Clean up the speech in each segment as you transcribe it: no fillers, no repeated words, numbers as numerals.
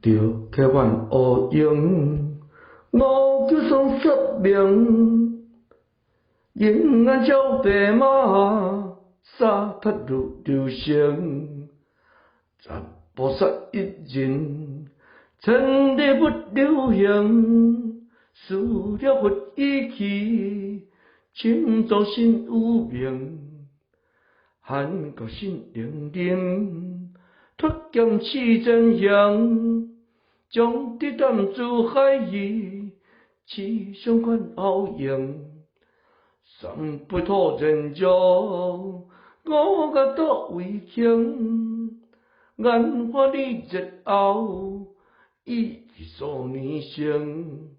着客万乌用，五九双失明，银眼照白马，沙滩如流星。十菩萨一人，千里不留行，事了佛意去，心中心有明。汉国心灵灵，脱剑起真香，将地淡诸海夷，气相关后迎。三杯托人酒，我个多为情，眼花你日后，意气数年生。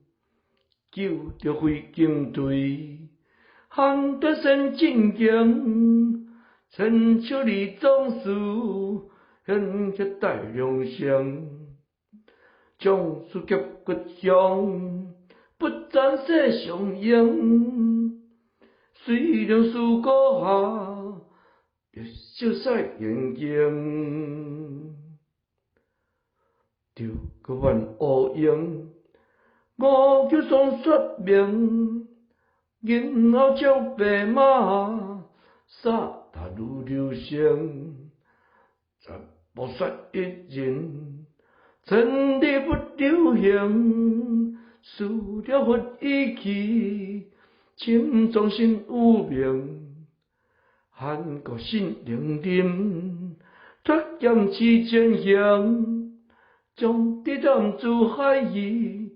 救着飞金队，汉得胜进京。春秋里总是献给大良相，将士结骨香，不战世上英。虽然输过下，别笑晒眼睛。着个万乌用，五九双说明，银后照白马，沙滩如流星。十菩萨一人，千里不留行，事了佛意去，心中心有明。汉国心灵灵，脱剑起真香，将地淡诸海夷，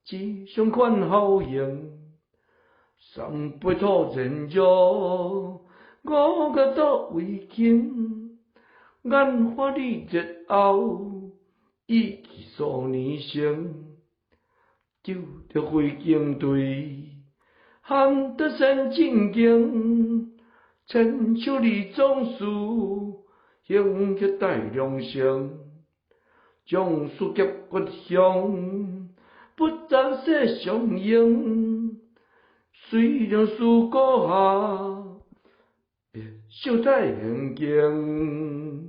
志向宽好迎。三杯托人酒，我个多为情，眼花你日后，意气数年生。救着飞金队，汉得胜进京。春秋里总是献给大良相，将士结骨香，不战世上英。虽然输过下，别笑太眼睛。